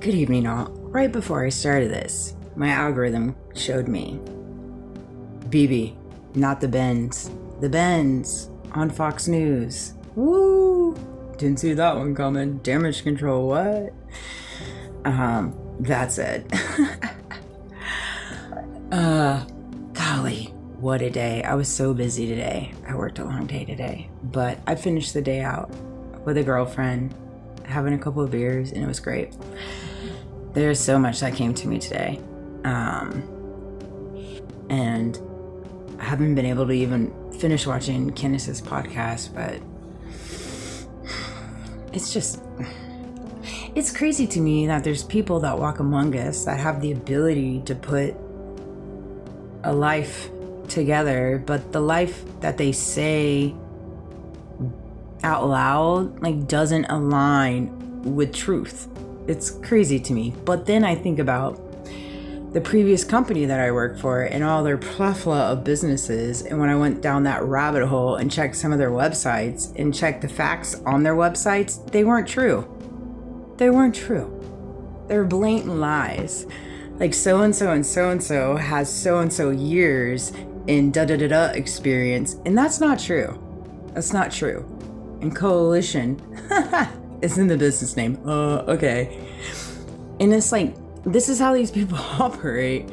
Good evening, all. Right before I started this, my algorithm showed me BB, not the Benz. The Benz on Fox News. Woo! Didn't see that one coming. Damage control, what? That's it. Golly, what a day. I was so busy today. I worked a long day today, but I finished the day out with a girlfriend, having a couple of beers, and it was great. There's so much that came to me today. And I haven't been able to even finish watching Candace's podcast, but it's crazy to me that there's people that walk among us that have the ability to put a life together, but the life that they say out loud doesn't align with truth. It's crazy to me. But then I think about the previous company that I worked for and all their plethora of businesses, and when I went down that rabbit hole and checked some of their websites and checked the facts on their websites, they weren't true. They weren't true. They were blatant lies. Like so-and-so and so-and-so has so-and-so years in da-da-da-da experience, and that's not true. That's not true. And Coalition is in the business name. Okay. And it's like, this is how these people operate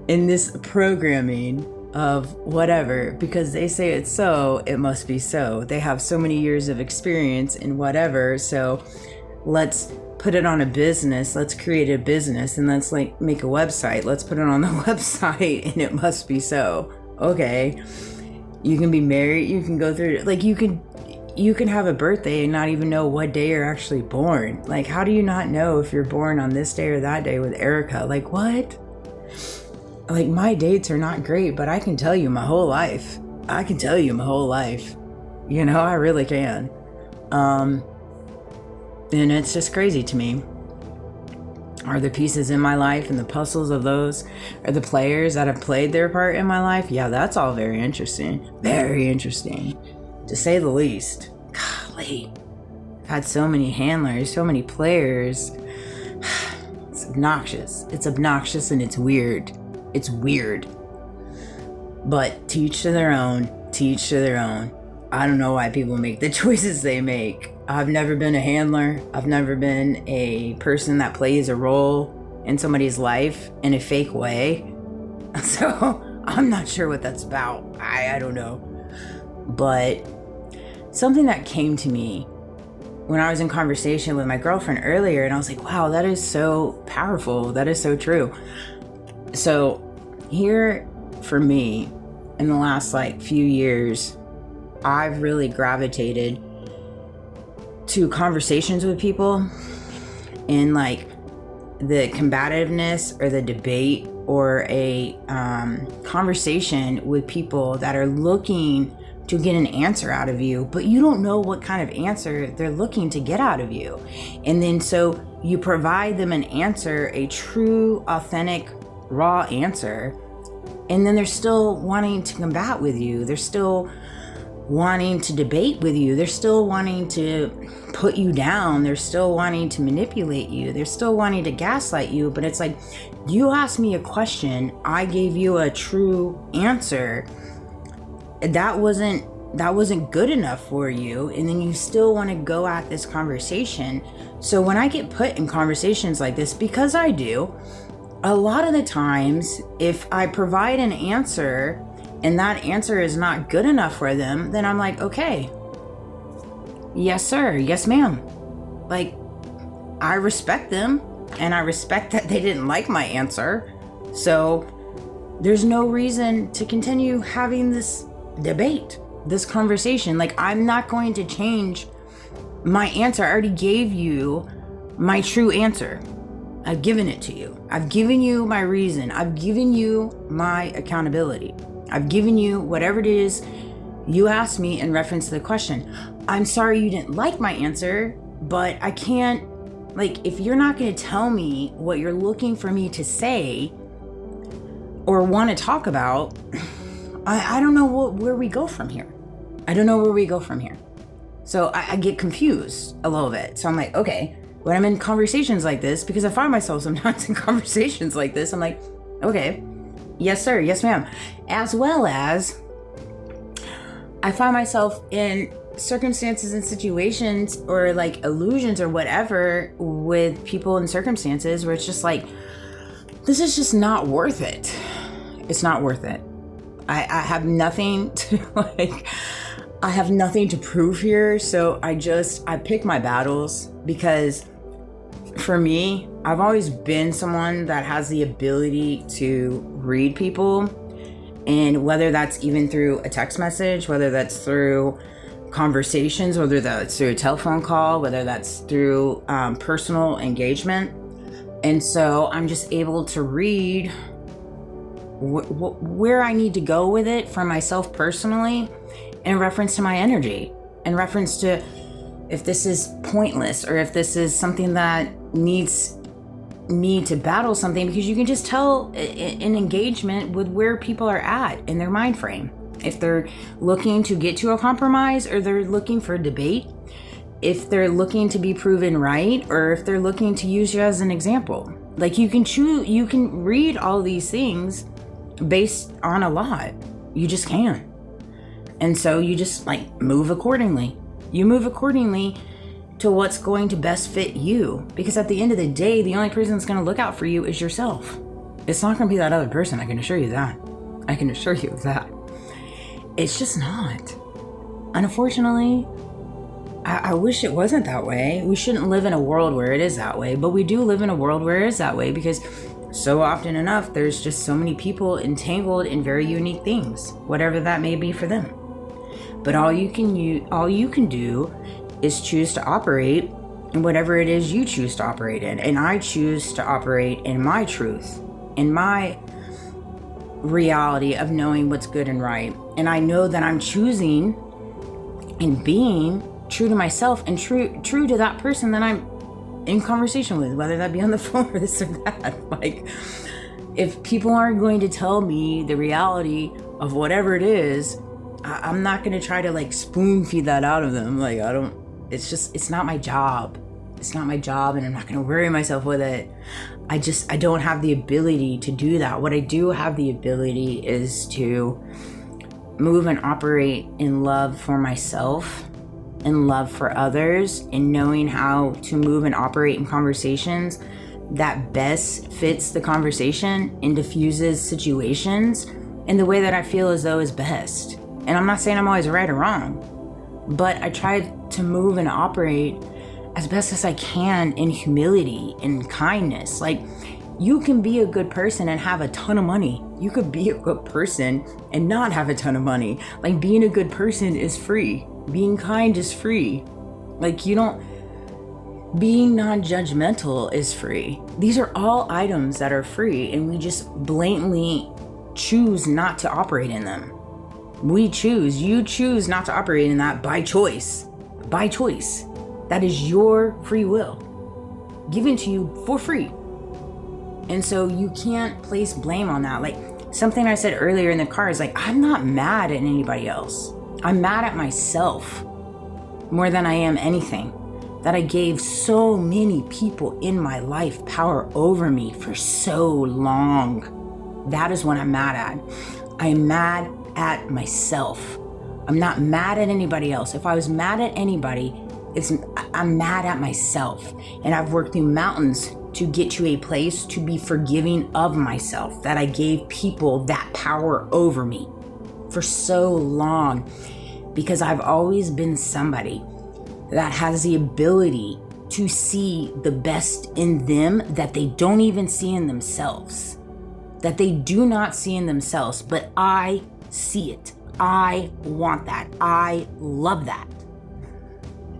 in this programming of whatever, because they say it's so, it must be so. They have so many years of experience in whatever, so let's put it on a business, let's create a business, and let's make a website. Let's put it on the website, and it must be so. Okay. You can be married, you can go through, you can have a birthday and not even know what day you're actually born. How do you not know if you're born on this day or that day with Erica? What? My dates are not great, but I can tell you my whole life. I really can. And it's just crazy to me. Are the pieces in my life and the puzzles of those are the players that have played their part in my life? Yeah, that's all very interesting. Very interesting, to say the least. Golly, I've had so many handlers, so many players. It's obnoxious. It's obnoxious and it's weird. It's weird. But teach to their own. Teach to their own. I don't know why people make the choices they make. I've never been a handler. I've never been a person that plays a role in somebody's life in a fake way. So I'm not sure what that's about. I don't know. But something that came to me when I was in conversation with my girlfriend earlier, and I was like, wow, that is so powerful. That is so true. So here for me, in the last few years, I've really gravitated to conversations with people in the combativeness or the debate or a conversation with people that are looking to get an answer out of you, but you don't know what kind of answer they're looking to get out of you. And then so you provide them an answer, a true, authentic, raw answer, and then they're still wanting to combat with you. They're still wanting to debate with you. They're still wanting to put you down. They're still wanting to manipulate you. They're still wanting to gaslight you. But it's you asked me a question, I gave you a true answer. That wasn't good enough for you, and then you still want to go at this conversation. So when I get put in conversations like this, because I do, a lot of the times, if I provide an answer and that answer is not good enough for them, then I'm like, okay, yes sir, yes ma'am. I respect them, and I respect that they didn't like my answer, so there's no reason to continue having this debate, this conversation. I'm not going to change my answer. I already gave you my true answer. I've given it to you. I've given you my reason. I've given you my accountability. I've given you whatever it is you asked me in reference to the question. I'm sorry you didn't like my answer, but I can't, if you're not going to tell me what you're looking for me to say or want to talk about, I don't know where we go from here. So I get confused a little bit. So I'm like, okay, when I'm in conversations like this, because I find myself sometimes in conversations like this, I'm like, okay, yes, sir, yes, ma'am. As well as I find myself in circumstances and situations or like illusions or whatever with people and circumstances where it's just like, this is just not worth it. It's not worth it. I have nothing to I have nothing to prove here. So I pick my battles, because for me, I've always been someone that has the ability to read people. And whether that's even through a text message, whether that's through conversations, whether that's through a telephone call, whether that's through personal engagement. And so I'm just able to read where I need to go with it for myself personally, in reference to my energy, in reference to if this is pointless or if this is something that needs me to battle something, because you can just tell in engagement with where people are at in their mind frame. If they're looking to get to a compromise, or they're looking for debate, if they're looking to be proven right, or if they're looking to use you as an example. Like, you can read all these things based on a lot. You just can. And so you just like move accordingly. You move accordingly to what's going to best fit you. Because at the end of the day, the only person that's going to look out for you is yourself. It's not going to be that other person. I can assure you that. I can assure you of that. It's just not. Unfortunately, I wish it wasn't that way. We shouldn't live in a world where it is that way, but we do live in a world where it is that way, because so often enough, there's just so many people entangled in very unique things, whatever that may be for them. But all you can do is choose to operate in whatever it is you choose to operate in. And I choose to operate in my truth, in my reality of knowing what's good and right. And I know that I'm choosing and being true to myself and true to that person that I'm in conversation with, whether that be on the phone or this or that. Like, if people aren't going to tell me the reality of whatever it is, I'm not going to try to like spoon feed that out of them. Like, it's not my job. It's not my job, and I'm not going to worry myself with it. I don't have the ability to do that. What I do have the ability is to move and operate in love for myself, in love for others, and knowing how to move and operate in conversations that best fits the conversation and diffuses situations in the way that I feel as though is best. And I'm not saying I'm always right or wrong, but I try to move and operate as best as I can in humility and kindness. Like, you can be a good person and have a ton of money. You could be a good person and not have a ton of money. Like, being a good person is free. Being kind is free. Like, being non-judgmental is free. These are all items that are free, and we just blatantly choose not to operate in them. You choose not to operate in that by choice. By choice. That is your free will, given to you for free. And so you can't place blame on that. Like, something I said earlier in the car is like, I'm not mad at anybody else. I'm mad at myself more than I am anything. That I gave so many people in my life power over me for so long. That is what I'm mad at. I'm mad at myself. I'm not mad at anybody else. If I was mad at anybody, I'm mad at myself. And I've worked through mountains to get to a place to be forgiving of myself, that I gave people that power over me for so long, because I've always been somebody that has the ability to see the best in them that they don't even see in themselves, that they do not see in themselves, but I see it. I want that. I love that.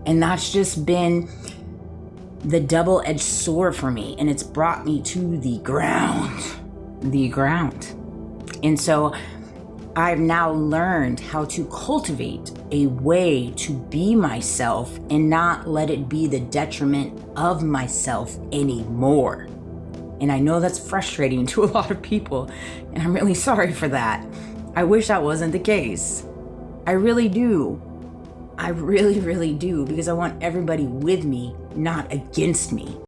And that's just been the double-edged sword for me, and it's brought me to the ground. And so I've now learned how to cultivate a way to be myself and not let it be the detriment of myself anymore. And I know that's frustrating to a lot of people, and I'm really sorry for that. I wish that wasn't the case. I really do. I really, really do, because I want everybody with me not against me.